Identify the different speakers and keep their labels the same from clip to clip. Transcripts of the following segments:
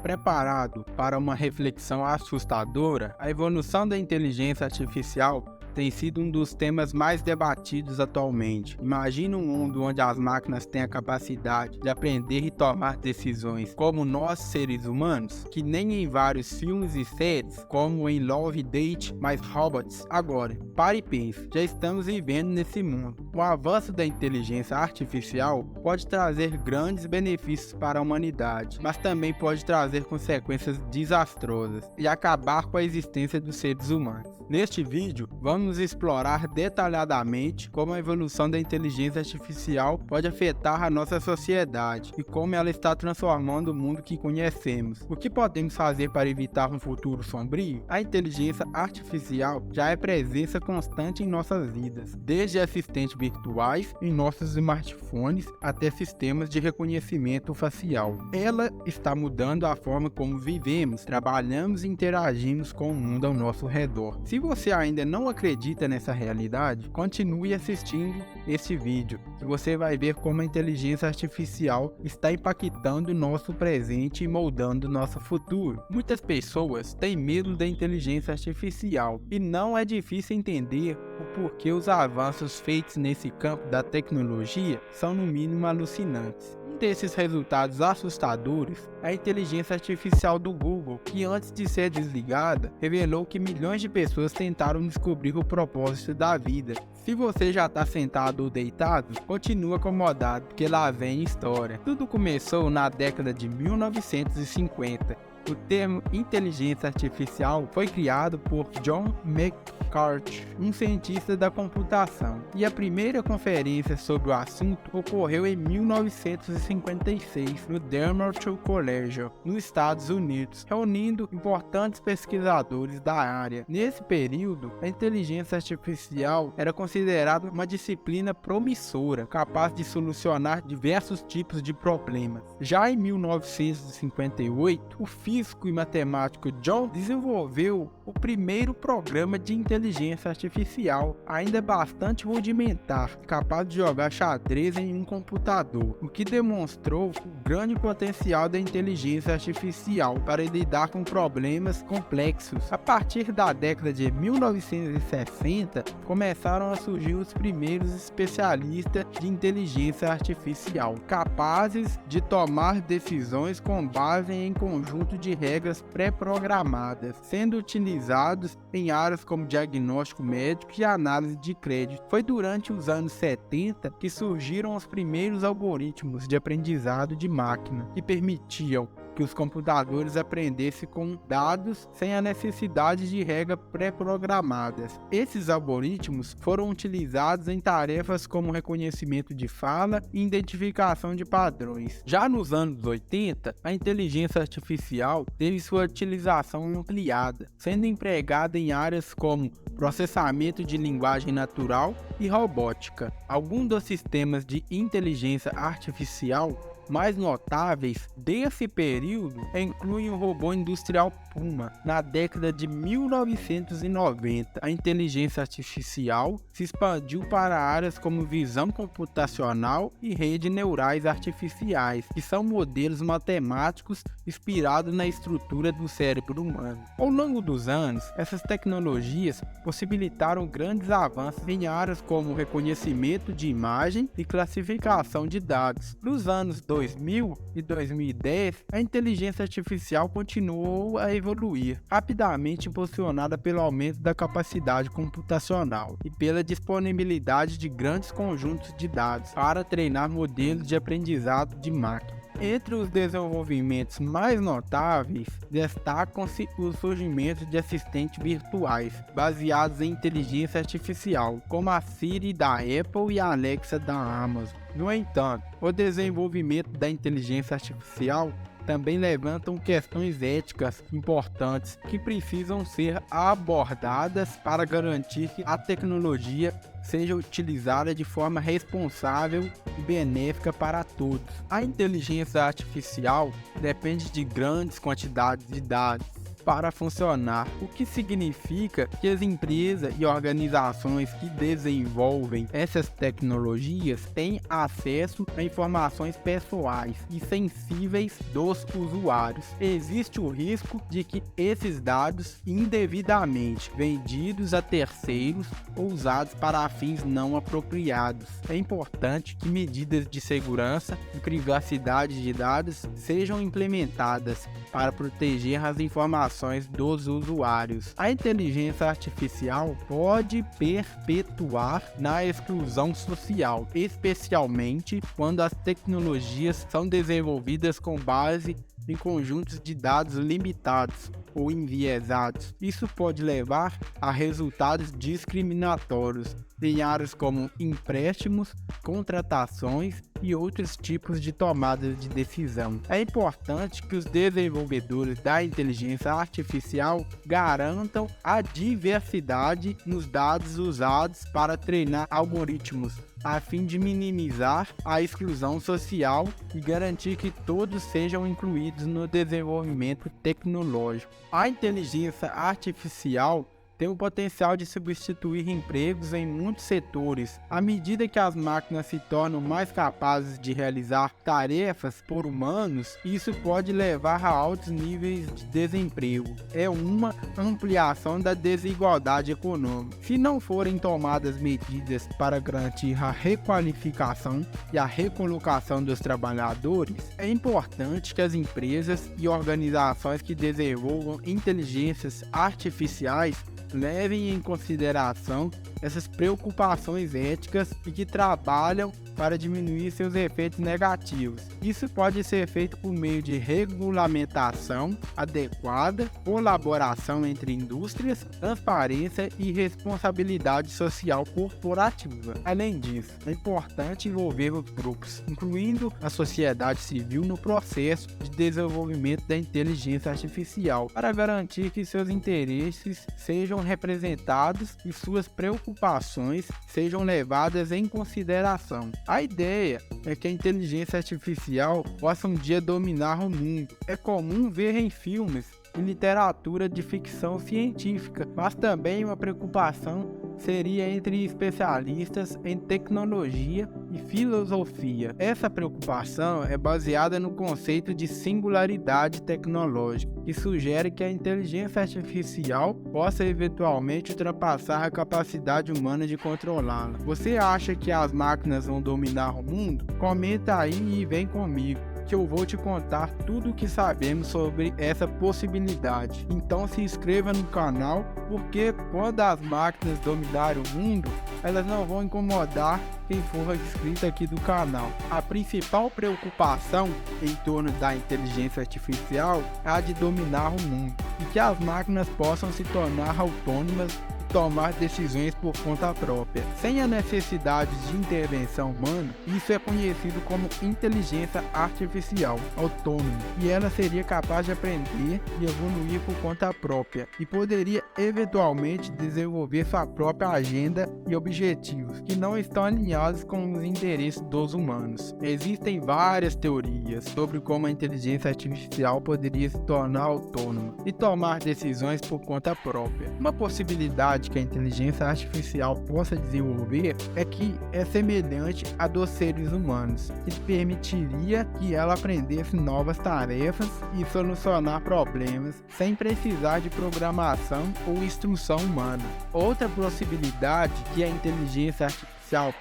Speaker 1: preparado para uma reflexão assustadora? A evolução da inteligência artificial tem sido um dos temas mais debatidos atualmente. Imagina um mundo onde as máquinas têm a capacidade de aprender e tomar decisões como nós, seres humanos, que nem em vários filmes e séries, como em Love, Death, mais Robots. Agora, pare e pense, já estamos vivendo nesse mundo. O avanço da inteligência artificial pode trazer grandes benefícios para a humanidade, mas também pode trazer consequências desastrosas e acabar com a existência dos seres humanos. Neste vídeo, vamos explorar detalhadamente como a evolução da inteligência artificial pode afetar a nossa sociedade e como ela está transformando o mundo que conhecemos. O que podemos fazer para evitar um futuro sombrio? A inteligência artificial já é presença constante em nossas vidas, desde assistentes virtuais em nossos smartphones até sistemas de reconhecimento facial. Ela está mudando a forma como vivemos, trabalhamos e interagimos com o mundo ao nosso redor. Se você ainda não acredita nessa realidade, continue assistindo este vídeo, que você vai ver como a inteligência artificial está impactando o nosso presente e moldando nosso futuro. Muitas pessoas têm medo da inteligência artificial e não é difícil entender o porquê os avanços feitos nesse campo da tecnologia são no mínimo alucinantes. Um desses resultados assustadores é a inteligência artificial do Google, que antes de ser desligada, revelou que milhões de pessoas tentaram descobrir o propósito da vida. Se você já está sentado ou deitado, continua acomodado, porque lá vem história. Tudo começou na década de 1950. O termo inteligência artificial foi criado por John McCarthy, um cientista da computação, e a primeira conferência sobre o assunto ocorreu em 1956 no Dartmouth College, nos Estados Unidos, reunindo importantes pesquisadores da área. Nesse período, a inteligência artificial era considerada uma disciplina promissora, capaz de solucionar diversos tipos de problemas. Já em 1958, o físico e matemático John desenvolveu o primeiro programa de inteligência artificial, ainda bastante rudimentar, capaz de jogar xadrez em um computador, o que demonstrou o grande potencial da inteligência artificial para lidar com problemas complexos. A partir da década de 1960, começaram a surgir os primeiros especialistas de inteligência artificial, capazes de tomar decisões com base em conjunto de regras pré-programadas, sendo utilizados em áreas como diagnóstico médico e análise de crédito. Foi durante os anos 70 que surgiram os primeiros algoritmos de aprendizado de máquina, que permitiam que os computadores aprendessem com dados sem a necessidade de regras pré-programadas. Esses algoritmos foram utilizados em tarefas como reconhecimento de fala e identificação de padrões. Já nos anos 80, a inteligência artificial teve sua utilização ampliada, sendo empregada em áreas como processamento de linguagem natural e robótica. Alguns dos sistemas de inteligência artificial mais notáveis desse período incluem o robô industrial Puma. Na década de 1990, a inteligência artificial se expandiu para áreas como visão computacional e redes neurais artificiais, que são modelos matemáticos inspirados na estrutura do cérebro humano. Ao longo dos anos, essas tecnologias possibilitaram grandes avanços em áreas como reconhecimento de imagem e classificação de dados. Nos anos 2000 e 2010, a inteligência artificial continuou a evoluir, rapidamente impulsionada pelo aumento da capacidade computacional e pela disponibilidade de grandes conjuntos de dados para treinar modelos de aprendizado de máquina. Entre os desenvolvimentos mais notáveis, destacam-se o surgimento de assistentes virtuais baseados em inteligência artificial, como a Siri da Apple e a Alexa da Amazon. No entanto, o desenvolvimento da inteligência artificial também levantam questões éticas importantes que precisam ser abordadas para garantir que a tecnologia seja utilizada de forma responsável e benéfica para todos. A inteligência artificial depende de grandes quantidades de dados, para funcionar, o que significa que as empresas e organizações que desenvolvem essas tecnologias têm acesso a informações pessoais e sensíveis dos usuários. Existe o risco de que esses dados indevidamente vendidos a terceiros ou usados para fins não apropriados. É importante que medidas de segurança e privacidade de dados sejam implementadas para proteger as informações dos usuários. A inteligência artificial pode perpetuar na exclusão social, especialmente quando as tecnologias são desenvolvidas com base em conjuntos de dados limitados ou enviesados. Isso pode levar a resultados discriminatórios em áreas como empréstimos, contratações e outros tipos de tomadas de decisão. É importante que os desenvolvedores da inteligência artificial garantam a diversidade nos dados usados para treinar algoritmos, a fim de minimizar a exclusão social e garantir que todos sejam incluídos no desenvolvimento tecnológico. A inteligência artificial tem o potencial de substituir empregos em muitos setores. À medida que as máquinas se tornam mais capazes de realizar tarefas por humanos, isso pode levar a altos níveis de desemprego. É uma ampliação da desigualdade econômica. Se não forem tomadas medidas para garantir a requalificação e a recolocação dos trabalhadores, é importante que as empresas e organizações que desenvolvam inteligências artificiais levem em consideração essas preocupações éticas e que trabalham para diminuir seus efeitos negativos. Isso pode ser feito por meio de regulamentação adequada, colaboração entre indústrias, transparência e responsabilidade social corporativa. Além disso, é importante envolver os grupos, incluindo a sociedade civil, no processo de desenvolvimento da inteligência artificial, para garantir que seus interesses sejam representados e suas preocupações sejam levadas em consideração. A ideia é que a inteligência artificial possa um dia dominar o mundo. É comum ver em filmes e literatura de ficção científica, mas também uma preocupação seria entre especialistas em tecnologia e filosofia. Essa preocupação é baseada no conceito de singularidade tecnológica, que sugere que a inteligência artificial possa eventualmente ultrapassar a capacidade humana de controlá-la. Você acha que as máquinas vão dominar o mundo? Comenta aí e vem comigo, que eu vou te contar tudo o que sabemos sobre essa possibilidade. Então se inscreva no canal, porque quando as máquinas dominarem o mundo, elas não vão incomodar quem for inscrito aqui do canal. A principal preocupação em torno da inteligência artificial é a de dominar o mundo e que as máquinas possam se tornar autônomas, tomar decisões por conta própria, sem a necessidade de intervenção humana. Isso é conhecido como inteligência artificial autônoma, e ela seria capaz de aprender e evoluir por conta própria, e poderia eventualmente desenvolver sua própria agenda e objetivos que não estão alinhados com os interesses dos humanos. Existem várias teorias sobre como a inteligência artificial poderia se tornar autônoma e tomar decisões por conta própria. Uma possibilidade que a inteligência artificial possa desenvolver é que é semelhante à dos seres humanos, que permitiria que ela aprendesse novas tarefas e solucionar problemas sem precisar de programação ou instrução humana. Outra possibilidade é que a inteligência artificial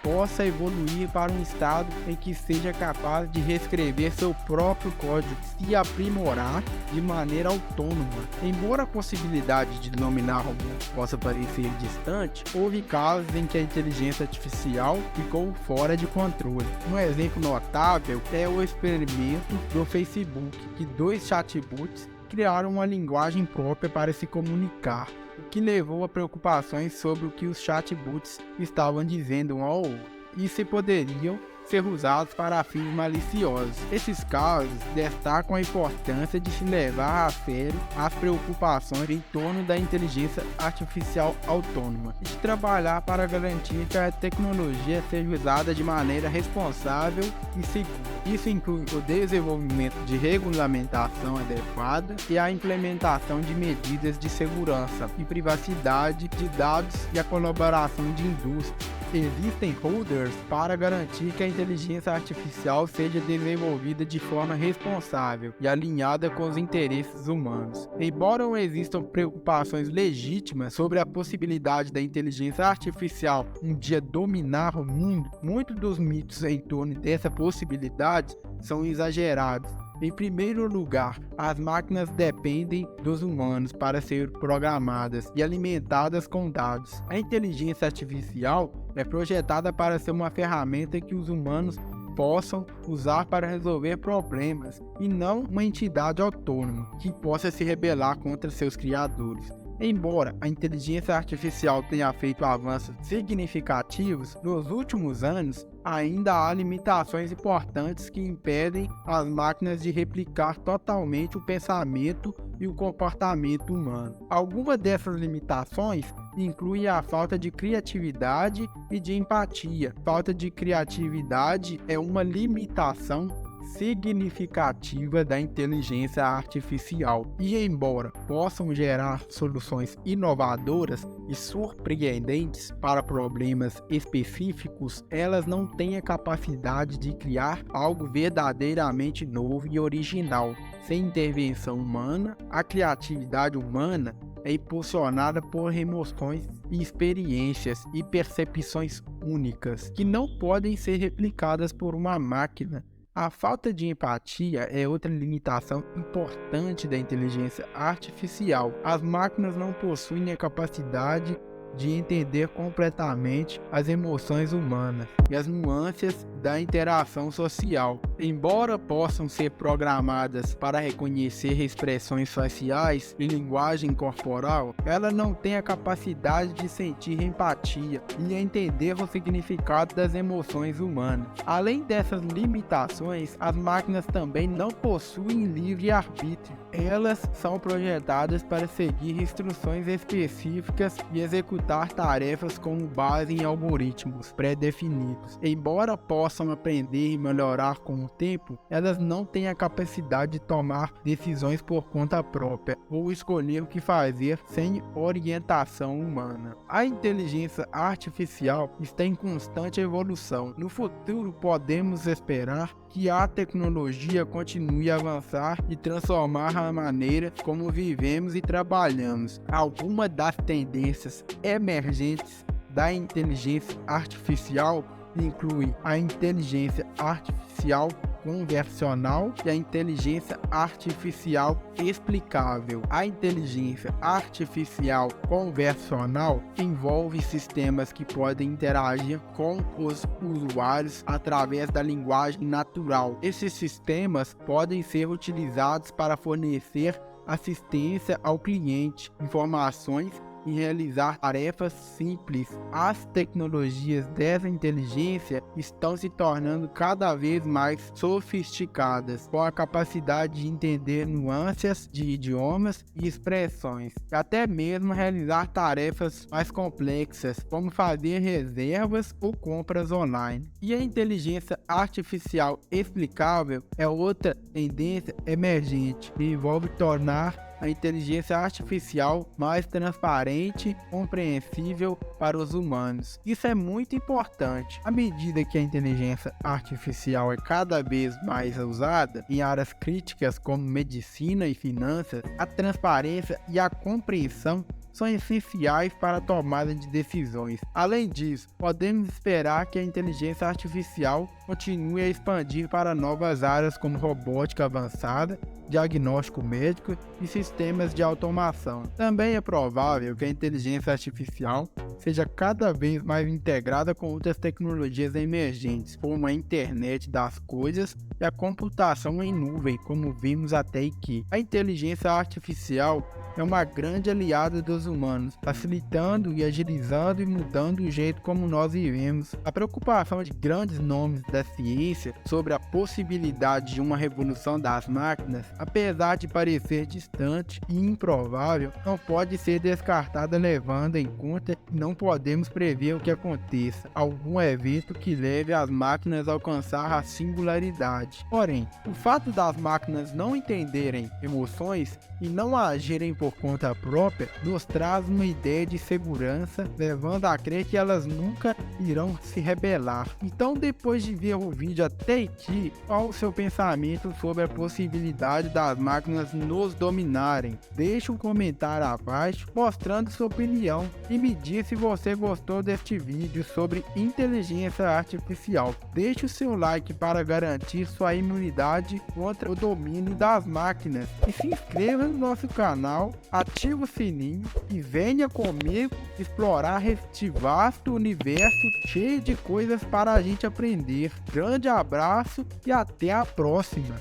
Speaker 1: possa evoluir para um estado em que seja capaz de reescrever seu próprio código e se aprimorar de maneira autônoma. Embora a possibilidade de dominar o mundo possa parecer distante, houve casos em que a inteligência artificial ficou fora de controle. Um exemplo notável é o experimento do Facebook, que 2 chatbots criaram uma linguagem própria para se comunicar, o que levou a preocupações sobre o que os chatbots estavam dizendo um ao outro e se poderiam ser usados para fins maliciosos. Esses casos destacam a importância de se levar a sério as preocupações em torno da inteligência artificial autônoma e de trabalhar para garantir que a tecnologia seja usada de maneira responsável e segura. Isso inclui o desenvolvimento de regulamentação adequada e a implementação de medidas de segurança e privacidade de dados e a colaboração de indústrias. Existem holders para garantir que a inteligência artificial seja desenvolvida de forma responsável e alinhada com os interesses humanos. Embora existam preocupações legítimas sobre a possibilidade da inteligência artificial um dia dominar o mundo, muitos dos mitos em torno dessa possibilidade são exagerados. Em primeiro lugar, as máquinas dependem dos humanos para serem programadas e alimentadas com dados. A inteligência artificial é projetada para ser uma ferramenta que os humanos possam usar para resolver problemas e não uma entidade autônoma que possa se rebelar contra seus criadores. Embora a inteligência artificial tenha feito avanços significativos nos últimos anos, ainda há limitações importantes que impedem as máquinas de replicar totalmente o pensamento e o comportamento humano. Algumas dessas limitações incluem a falta de criatividade e de empatia. Falta de criatividade é uma limitação significativa da inteligência artificial e, embora possam gerar soluções inovadoras e surpreendentes para problemas específicos, elas não têm a capacidade de criar algo verdadeiramente novo e original. Sem intervenção humana, a criatividade humana é impulsionada por emoções e experiências e percepções únicas que não podem ser replicadas por uma máquina. A falta de empatia é outra limitação importante da inteligência artificial. As máquinas não possuem a capacidade de entender completamente as emoções humanas e as nuances da interação social. Embora possam ser programadas para reconhecer expressões faciais e linguagem corporal, ela não tem a capacidade de sentir empatia e entender o significado das emoções humanas. Além dessas limitações, as máquinas também não possuem livre-arbítrio. Elas são projetadas para seguir instruções específicas e executar tarefas com base em algoritmos pré-definidos. Embora possam aprender e melhorar com o tempo, elas não têm a capacidade de tomar decisões por conta própria ou escolher o que fazer sem orientação humana. A inteligência artificial está em constante evolução. No futuro, podemos esperar que a tecnologia continue a avançar e transformar a maneira como vivemos e trabalhamos. Algumas das tendências emergentes da inteligência artificial incluem a inteligência artificial conversacional e a inteligência artificial explicável. A inteligência artificial conversacional envolve sistemas que podem interagir com os usuários através da linguagem natural. Esses sistemas podem ser utilizados para fornecer assistência ao cliente, informações e realizar tarefas simples. As tecnologias dessa inteligência estão se tornando cada vez mais sofisticadas, com a capacidade de entender nuances de idiomas e expressões, e até mesmo realizar tarefas mais complexas, como fazer reservas ou compras online. E a inteligência artificial explicável é outra tendência emergente, que envolve tornar a inteligência artificial mais transparente e compreensível para os humanos. Isso é muito importante. À medida que a inteligência artificial é cada vez mais usada em áreas críticas como medicina e finanças, a transparência e a compreensão são essenciais para a tomada de decisões. Além disso, podemos esperar que a inteligência artificial continue a expandir para novas áreas como robótica avançada, diagnóstico médico e sistemas de automação. Também é provável que a inteligência artificial seja cada vez mais integrada com outras tecnologias emergentes, como a internet das coisas e a computação em nuvem, como vimos até aqui. A inteligência artificial é uma grande aliada dos humanos, facilitando e agilizando e mudando o jeito como nós vivemos. A preocupação de grandes nomes da ciência sobre a possibilidade de uma revolução das máquinas, apesar de parecer distante e improvável, não pode ser descartada, levando em conta que não podemos prever o que aconteça, algum evento que leve as máquinas a alcançar a singularidade. Porém, o fato das máquinas não entenderem emoções e não agirem por conta própria nos traz uma ideia de segurança, levando a crer que elas nunca irão se rebelar. Então, depois de ver o vídeo até aqui, qual o seu pensamento sobre a possibilidade das máquinas nos dominarem? Deixe um comentário abaixo mostrando sua opinião e me diz se você gostou deste vídeo sobre inteligência artificial. Deixe o seu like para garantir sua imunidade contra o domínio das máquinas e se inscreva no nosso canal, ative o sininho e venha comigo explorar este vasto universo cheio de coisas para a gente aprender. Grande abraço e até a próxima!